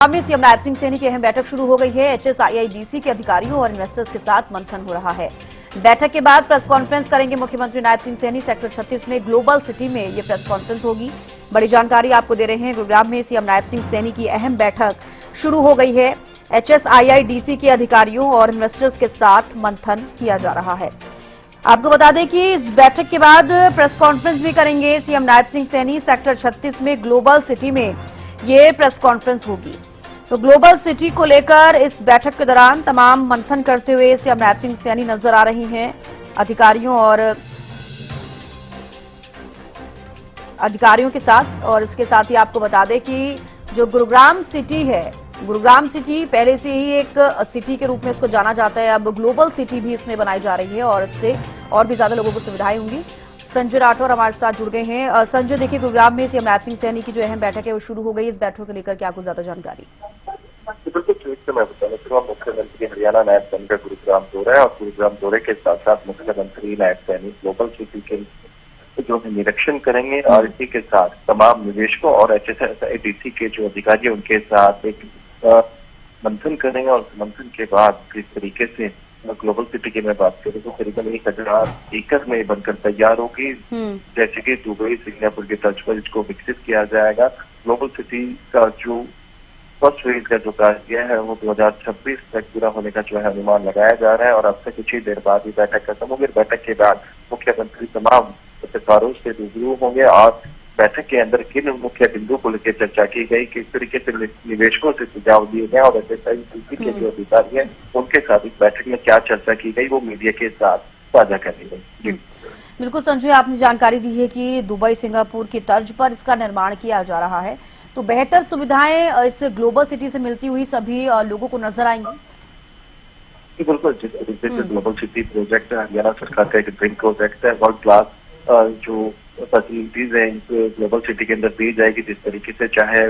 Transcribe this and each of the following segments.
में सीएम नायब सिंह सैनी की अहम बैठक शुरू हो गई है। HSIIDC के अधिकारियों और इन्वेस्टर्स के साथ मंथन हो रहा है। बैठक के बाद प्रेस कॉन्फ्रेंस करेंगे मुख्यमंत्री नायब सिंह सैनी। सेक्टर 36 में ग्लोबल सिटी में ये प्रेस कॉन्फ्रेंस होगी। बड़ी जानकारी आपको दे रहे हैं। गुरुग्राम में सीएम नायब सिंह सैनी की अहम बैठक शुरू हो गई है। HSIIDC के अधिकारियों और इन्वेस्टर्स के साथ मंथन किया जा रहा है। आपको बता दें कि इस बैठक के बाद प्रेस कॉन्फ्रेंस भी करेंगे सीएम नायब सिंह सैनी। सेक्टर 36 में ग्लोबल सिटी में ये प्रेस कॉन्फ्रेंस होगी। तो ग्लोबल सिटी को लेकर इस बैठक के दौरान तमाम मंथन करते हुए सीएम नायब सिंह सैनी नजर आ रही हैं अधिकारियों के साथ। और इसके साथ ही आपको बता दें कि जो गुरुग्राम सिटी है, गुरुग्राम सिटी पहले से ही एक सिटी के रूप में उसको जाना जाता है। अब ग्लोबल सिटी भी इसमें बनाई जा रही है और इससे और भी ज्यादा लोगों को सुविधाएं होंगी। संजय राठौर हमारे साथ जुड़ गए हैं। संजय, देखिए गुरुग्राम में सीएम नायब सिंह सैनी की जो अहम बैठक है वो शुरू हो गई। इस बैठक को लेकर क्या कुछ ज्यादा जानकारी? बिल्कुल ट्वीट से मैं बताना चाहूंगा, मुख्यमंत्री हरियाणा नायब सैनी का गुरुग्राम दौरा है और गुरुग्राम दौरे के साथ साथ मुख्यमंत्री नायब सैनी ग्लोबल सिटी के जो है निरीक्षण करेंगे और इसी के साथ तमाम निवेशकों और HSIIDC के जो अधिकारी उनके साथ एक मंथन करेंगे और मंथन के बाद किस तरीके से ग्लोबल सिटी की मैं बात करूँ तो करीबन 1000 एकड़ में बनकर तैयार होगी। जैसे कि दुबई सिंगापुर के तर्ज पर इसको विकसित किया जाएगा। ग्लोबल सिटी का जो फर्स्ट फेज का जो कार्य है वो 2026 तक पूरा होने का जो है अनुमान लगाया जा रहा है और अब से कुछ ही देर बाद ही बैठक खत्म होगी। बैठक के बाद मुख्यमंत्री तमाम पत्रकारों से रूबरू होंगे और बैठक के अंदर किन मुख्य बिंदु को लेकर चर्चा की गई, किस तरीके से निवेशकों से सुझाव दिए गए और HSIIDC के जो अधिकारी हैं उनके साथ इस बैठक में क्या चर्चा की गई वो मीडिया के साथ साझा करी गई। बिल्कुल संजय, आपने जानकारी दी है कि दुबई सिंगापुर की तर्ज पर इसका निर्माण किया जा रहा है। तो बेहतर सुविधाएं इस ग्लोबल सिटी से मिलती हुई सभी लोगों को नजर आएंगी। बिल्कुल, जिस तरीके से ग्लोबल सिटी प्रोजेक्ट हरियाणा सरकार का एक ड्रीम प्रोजेक्ट है, वर्ल्ड क्लास जो फैसिलिटीज है इनको ग्लोबल सिटी के अंदर दी जाएगी। जिस तरीके से चाहे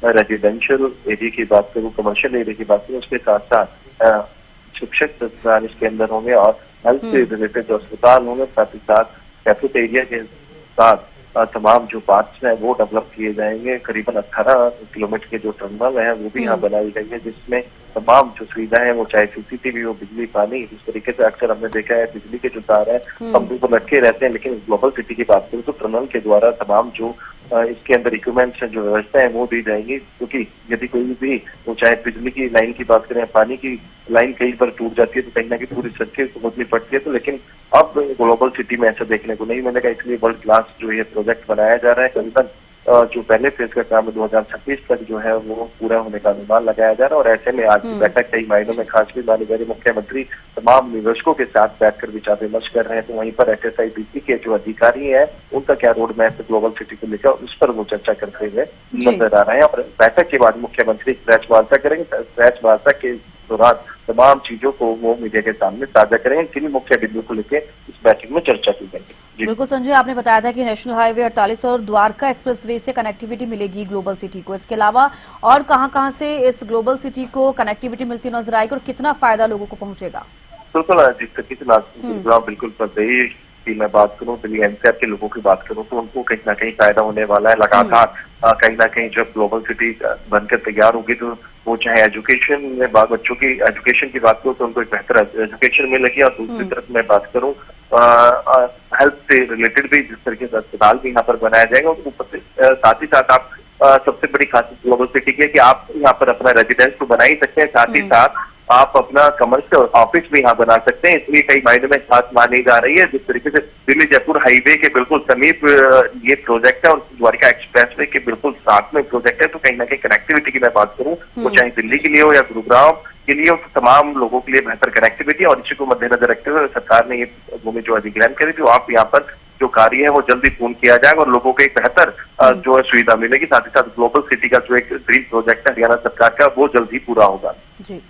रेजिडेंशियल एरिया की बात करूँ, कमर्शियल एरिया की बात करूँ, उसके साथ साथ शिक्षक संस्थान इसके अंदर होंगे और हेल्थ से रिलेटेड अस्पताल होंगे। साथ ही साथ कैफेटेरिया के साथ तमाम जो पार्क्स हैं वो डेवलप किए जाएंगे। करीबन 18 किलोमीटर के जो टर्मिनल है वो भी यहाँ बनाई गई है जिसमें तमाम जो सुविधाएं हैं वो चाहे CCTV हो, बिजली, पानी, इस तरीके से अक्सर हमने देखा है बिजली के जो तार है खंभों पर लटके रहते हैं। लेकिन ग्लोबल सिटी की बात करूँ तो टनल के द्वारा तमाम जो इसके अंदर इक्विपमेंट्स है, जो व्यवस्था है वो दी जाएंगी। क्योंकि यदि कोई भी वो चाहे बिजली की लाइन की बात करें, पानी की लाइन कहीं पर टूट जाती है तो कहीं ना कहीं पूरी सड़कें खोदनी पड़ती है। तो लेकिन अब ग्लोबल सिटी में ऐसा देखने को नहीं मिलेगा, इसलिए वर्ल्ड क्लास जो ये प्रोजेक्ट बनाया जा रहा है। करीबन जो पहले फेज का काम 2026 तक जो है वो पूरा होने का अनुमान लगाया जा रहा है और ऐसे में आज की बैठक कई मायनों में खास भी मानी जा रही। मुख्यमंत्री तमाम निवेशकों के साथ बैठकर विचार विमर्श कर रहे हैं। तो वहीं पर HSIIDC के जो अधिकारी हैं उनका क्या रोड मैप है ग्लोबल सिटी को लेकर, उस पर वो चर्चा करते हुए नजर आ रहे हैं। और बैठक के बाद मुख्यमंत्री प्रेस वार्ता करेंगे। प्रेस वार्ता के दौरान तमाम चीजों को वो मीडिया के सामने साझा करेंगे। किन मुख्य बिंदु को लेकर इस बैठक में चर्चा की गई। बिल्कुल संजय, आपने बताया था कि नेशनल हाईवे 48 और द्वारका एक्सप्रेसवे से कनेक्टिविटी मिलेगी ग्लोबल सिटी को। इसके अलावा और कहां से इस ग्लोबल सिटी को कनेक्टिविटी मिलती नजर आएगी और कितना फायदा लोगों को पहुंचेगा? बिल्कुल, जिस तरीके से बिल्कुल प्रदेश की मैं बात करूँ, दिल्ली NCR के लोगों की बात करूँ तो उनको कहीं ना कहीं फायदा होने वाला है। लगातार कहीं ना कहीं जब ग्लोबल सिटी बनकर तैयार होगी तो वो चाहे एजुकेशन में बच्चों की एजुकेशन की बात करूँ तो उनको एक बेहतर एजुकेशन मिलेगी और दूसरी तरफ मैं बात करूँ हेल्थ से रिलेटेड भी जिस तरीके से अस्पताल भी यहाँ पर बनाया जाएगा। साथ ही साथ आप सबसे बड़ी खासियत ग्लोबल सिटी की है कि आप यहाँ पर अपना रेजिडेंस तो बना ही सकते हैं, साथ ही साथ आप अपना कमर्शियल ऑफिस भी यहाँ बना सकते हैं। इसलिए कई मायनों में खास मानी जा रही है। जिस तरीके से दिल्ली जयपुर हाईवे के बिल्कुल समीप ये प्रोजेक्ट है और द्वारका एक्सप्रेसवे के बिल्कुल साथ में प्रोजेक्ट है। तो कहीं ना कहीं कनेक्टिविटी की मैं बात करूँ वो चाहे दिल्ली के लिए हो या गुरुग्राम के लिए हो, तो तमाम लोगों के लिए बेहतर कनेक्टिविटी और इसी को मद्देनजर रखते हुए सरकार ने ये भूमि जो अधिग्रहण करी थी, आप यहाँ पर जो कार्य है वो जल्दी पूर्ण किया जाएगा और लोगों को एक बेहतर जो है सुविधा मिलेगी। साथ ही साथ ग्लोबल सिटी का जो एक ड्रीम प्रोजेक्ट है हरियाणा सरकार का वो जल्दी पूरा होगा। जी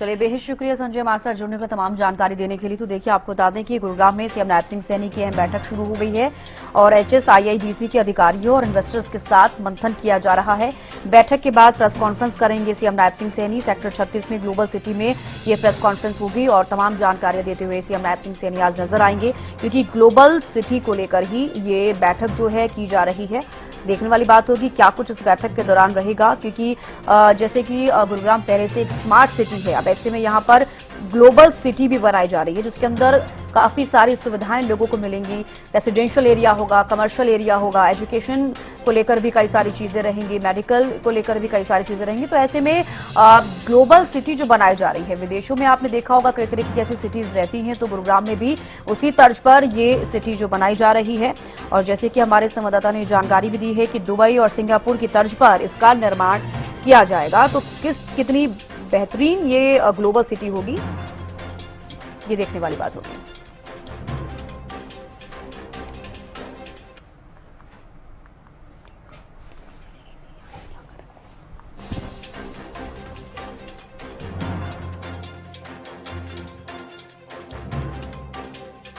चलिए, बेहद शुक्रिया संजय हमारे साथ जुड़ने का तमाम जानकारी देने के लिए। तो देखिए, आपको बता दें कि गुरुग्राम में सीएम नायब सिंह सैनी की अहम बैठक शुरू हो गई है और HSIIDC के अधिकारियों और इन्वेस्टर्स के साथ मंथन किया जा रहा है। बैठक के बाद प्रेस कॉन्फ्रेंस करेंगे सीएम नायब सिंह सैनी। सेक्टर 36 में ग्लोबल सिटी में ये प्रेस कॉन्फ्रेंस होगी और तमाम जानकारियां देते हुए सीएम नायब सिंह सैनी आज नजर आएंगे, क्योंकि ग्लोबल सिटी को लेकर ही ये बैठक जो है की जा रही है। देखने वाली बात होगी क्या कुछ इस बैठक के दौरान रहेगा, क्योंकि जैसे कि गुरुग्राम पहले से एक स्मार्ट सिटी है, अब ऐसे में यहाँ पर ग्लोबल सिटी भी बनाई जा रही है जिसके अंदर काफी सारी सुविधाएं लोगों को मिलेंगी। रेसिडेंशियल एरिया होगा, कमर्शियल एरिया होगा, एजुकेशन को लेकर भी कई सारी चीजें रहेंगी, मेडिकल को लेकर भी कई सारी चीजें रहेंगी। तो ऐसे में ग्लोबल सिटी जो बनाई जा रही है, विदेशों में आपने देखा होगा कई तरह की ऐसी सिटीज रहती हैं, तो गुरुग्राम में भी उसी तर्ज पर ये सिटी जो बनाई जा रही है। और जैसे कि हमारे संवाददाता ने जानकारी भी दी है कि दुबई और सिंगापुर की तर्ज पर इसका निर्माण किया जाएगा, तो कितनी बेहतरीन ये ग्लोबल सिटी होगी, ये देखने वाली बात होगी।